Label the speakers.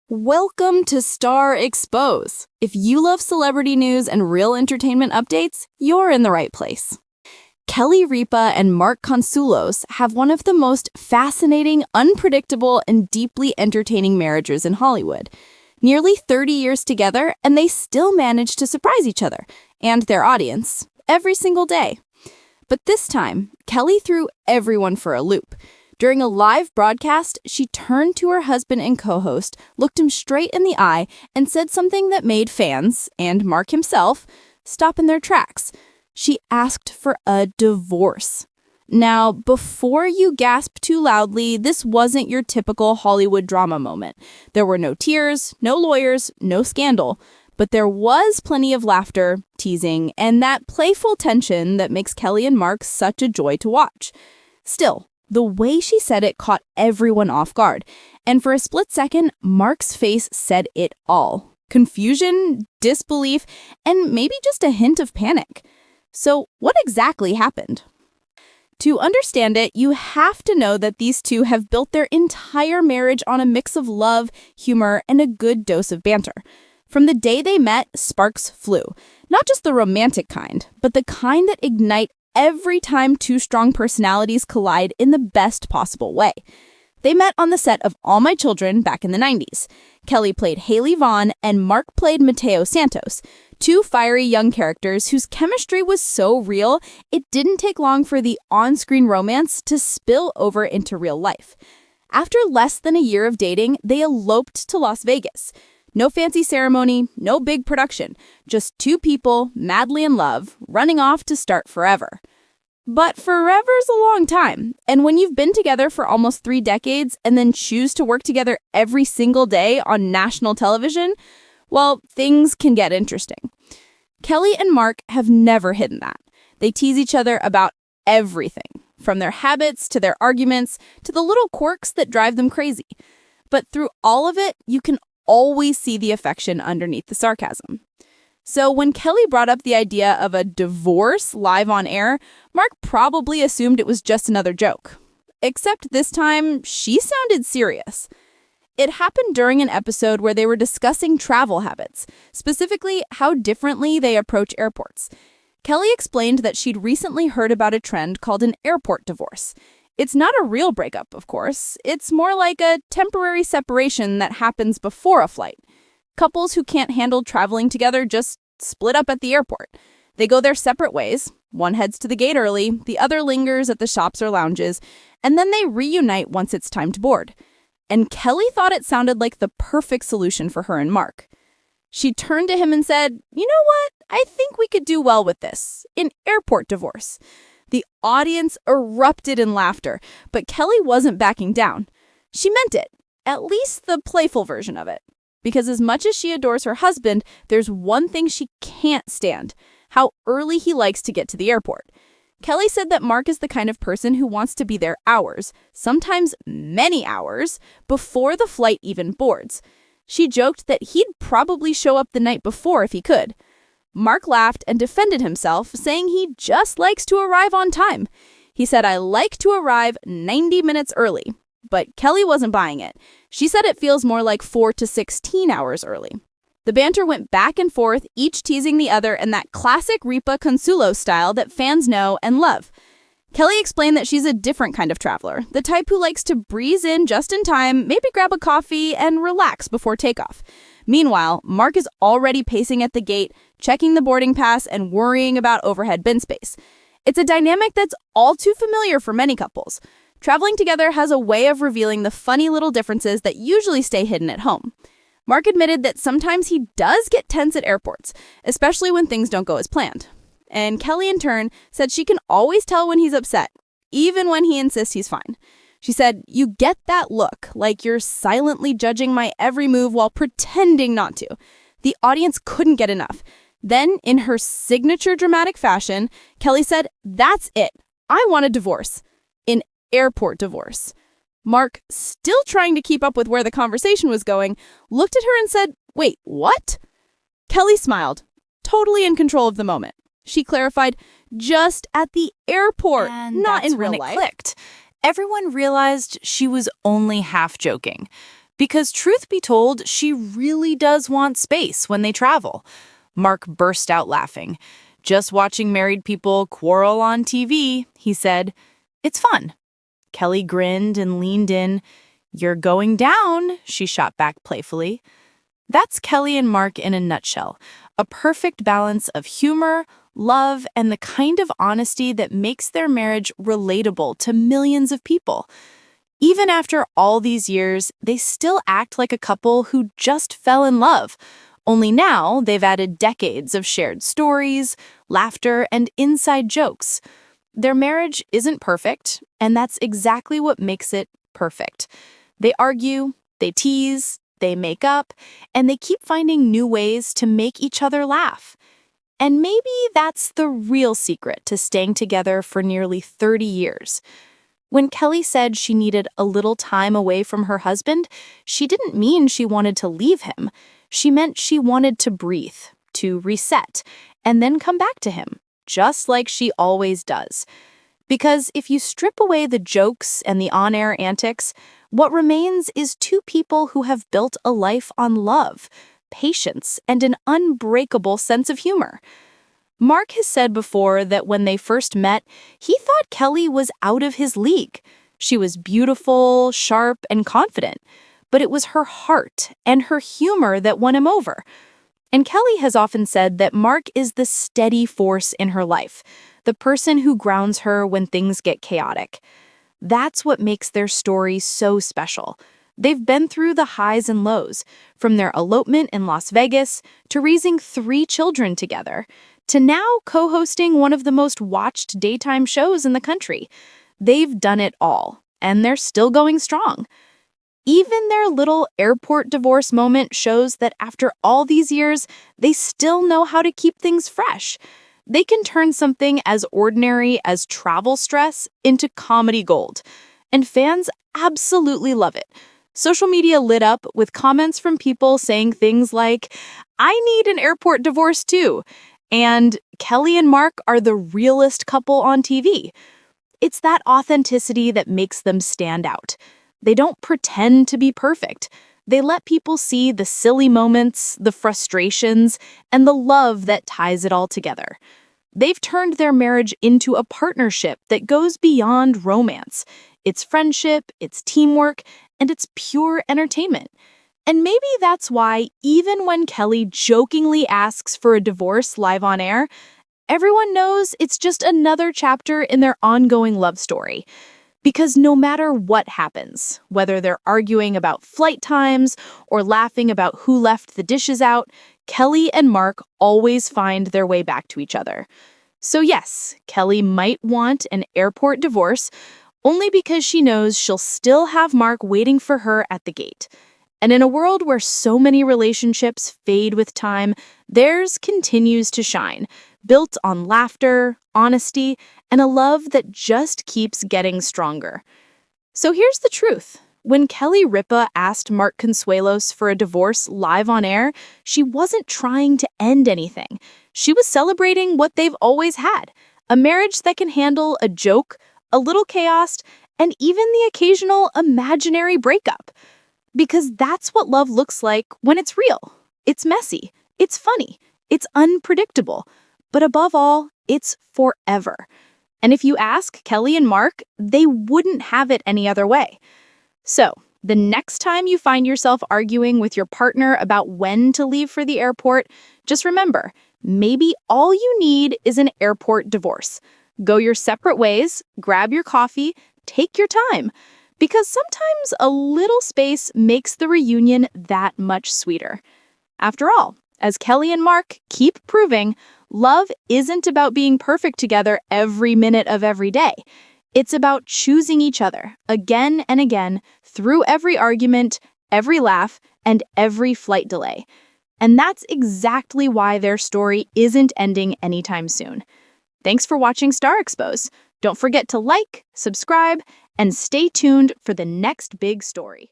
Speaker 1: Welcome to Star Expose. If you love celebrity news and real entertainment updates, you're in the right place. Kelly Ripa and Mark Consuelos have one of the most fascinating, unpredictable, and deeply entertaining marriages in Hollywood. Nearly 30 years together, and they still manage to surprise each other and their audience every single day. But this time, Kelly threw everyone for a loop. During a live broadcast, she turned to her husband and co-host, looked him straight in the eye, and said something that made fans, and Mark himself, stop in their tracks. She asked for a divorce. Now, before you gasp too loudly, this wasn't your typical Hollywood drama moment. There were no tears, no lawyers, no scandal. But there was plenty of laughter, teasing, and that playful tension that makes Kelly and Mark such a joy to watch. Still, the way she said it caught everyone off guard, and for a split second, Mark's face said it all. Confusion, disbelief, and maybe just a hint of panic. So what exactly happened? To understand it, you have to know that these two have built their entire marriage on a mix of love, humor, and a good dose of banter. From the day they met, sparks flew. Not just the romantic kind, but the kind that ignite every time two strong personalities collide in the best possible way. They met on the set of All My Children back in the 90s. Kelly played Haley Vaughn and Mark played Mateo Santos, two fiery young characters whose chemistry was so real, it didn't take long for the on-screen romance to spill over into real life. After less than a year of dating, they eloped to Las Vegas. No fancy ceremony, no big production, just two people madly in love, running off to start forever. But forever's a long time, and when you've been together for almost 3 decades and then choose to work together every single day on national television, well, things can get interesting. Kelly and Mark have never hidden that. They tease each other about everything, from their habits to their arguments to the little quirks that drive them crazy. But through all of it, you can always see the affection underneath the sarcasm. So when Kelly brought up the idea of a divorce live on air, Mark probably assumed it was just another joke. Except this time, she sounded serious. It happened during an episode where they were discussing travel habits, specifically how differently they approach airports. Kelly explained that she'd recently heard about a trend called an airport divorce. It's not a real breakup, of course. It's more like a temporary separation that happens before a flight. Couples who can't handle traveling together just split up at the airport. They go their separate ways. One heads to the gate early, the other lingers at the shops or lounges, and then they reunite once it's time to board. And Kelly thought it sounded like the perfect solution for her and Mark. She turned to him and said, "You know what? I think we could do well with this. An airport divorce." The audience erupted in laughter, but Kelly wasn't backing down. She meant it, at least the playful version of it. Because as much as she adores her husband, there's one thing she can't stand: how early he likes to get to the airport. Kelly said that Mark is the kind of person who wants to be there hours, sometimes many hours, before the flight even boards. She joked that he'd probably show up the night before if he could. Mark laughed and defended himself, saying he just likes to arrive on time. He said, "I like to arrive 90 minutes early." But Kelly wasn't buying it. She said it feels more like 4 to 16 hours early. The banter went back and forth, each teasing the other in that classic Ripa Consuelos style that fans know and love. Kelly explained that she's a different kind of traveler, the type who likes to breeze in just in time, maybe grab a coffee, and relax before takeoff. Meanwhile, Mark is already pacing at the gate, checking the boarding pass, and worrying about overhead bin space. It's a dynamic that's all too familiar for many couples. Traveling together has a way of revealing the funny little differences that usually stay hidden at home. Mark admitted that sometimes he does get tense at airports, especially when things don't go as planned. And Kelly, in turn, said she can always tell when he's upset, even when he insists he's fine. She said, "You get that look, like you're silently judging my every move while pretending not to." The audience couldn't get enough. Then, in her signature dramatic fashion, Kelly said, "That's it. I want a divorce. An airport divorce." Mark, still trying to keep up with where the conversation was going, looked at her and said, "Wait, what?" Kelly smiled, totally in control of the moment. She clarified, "Just at the airport,
Speaker 2: And
Speaker 1: not
Speaker 2: that's
Speaker 1: in real
Speaker 2: when it
Speaker 1: life."
Speaker 2: clicked. Everyone realized she was only half joking.
Speaker 1: Because truth be told, she really does want space when they travel. Mark burst out laughing. Just watching married people quarrel on TV, he said. It's fun. Kelly grinned and leaned in. You're going down, she shot back playfully. That's Kelly and Mark in a nutshell. A perfect balance of humor, love, and the kind of honesty that makes their marriage relatable to millions of people. Even after all these years, they still act like a couple who just fell in love. Only now, they've added decades of shared stories, laughter, and inside jokes. Their marriage isn't perfect, and that's exactly what makes it perfect. They argue, they tease, they make up, and they keep finding new ways to make each other laugh. And maybe that's the real secret to staying together for nearly 30 years. When Kelly said she needed a little time away from her husband, she didn't mean she wanted to leave him. She meant she wanted to breathe, to reset, and then come back to him, just like she always does. Because if you strip away the jokes and the on-air antics, what remains is two people who have built a life on love, patience, and an unbreakable sense of humor. Mark has said before that when they first met, he thought Kelly was out of his league. She was beautiful, sharp, and confident, but it was her heart and her humor that won him over. And Kelly has often said that Mark is the steady force in her life, the person who grounds her when things get chaotic. That's what makes their story so special. They've been through the highs and lows, from their elopement in Las Vegas to raising 3 children together, to now co-hosting one of the most watched daytime shows in the country. They've done it all, and they're still going strong. Even their little airport divorce moment shows that after all these years, they still know how to keep things fresh. They can turn something as ordinary as travel stress into comedy gold. And fans absolutely love it. Social media lit up with comments from people saying things like, "I need an airport divorce too," and "Kelly and Mark are the realest couple on TV." It's that authenticity that makes them stand out. They don't pretend to be perfect. They let people see the silly moments, the frustrations, and the love that ties it all together. They've turned their marriage into a partnership that goes beyond romance. It's friendship, it's teamwork, and it's pure entertainment. And maybe that's why, even when Kelly jokingly asks for a divorce live on air, everyone knows it's just another chapter in their ongoing love story. Because no matter what happens, whether they're arguing about flight times or laughing about who left the dishes out, Kelly and Mark always find their way back to each other. So yes, Kelly might want an airport divorce, only because she knows she'll still have Mark waiting for her at the gate. And in a world where so many relationships fade with time, theirs continues to shine, built on laughter, honesty, and a love that just keeps getting stronger. So here's the truth. When Kelly Ripa asked Mark Consuelos for a divorce live on air, she wasn't trying to end anything. She was celebrating what they've always had, a marriage that can handle a joke, a little chaos, and even the occasional imaginary breakup. Because that's what love looks like when it's real. It's messy, it's funny, it's unpredictable, but above all, it's forever. And if you ask Kelly and Mark, they wouldn't have it any other way. So, the next time you find yourself arguing with your partner about when to leave for the airport, just remember, maybe all you need is an airport divorce. Go your separate ways, grab your coffee, take your time. Because sometimes a little space makes the reunion that much sweeter. After all, as Kelly and Mark keep proving, love isn't about being perfect together every minute of every day. It's about choosing each other again and again through every argument, every laugh, and every flight delay. And that's exactly why their story isn't ending anytime soon. Thanks for watching Star Expose. Don't forget to like, subscribe, and stay tuned for the next big story.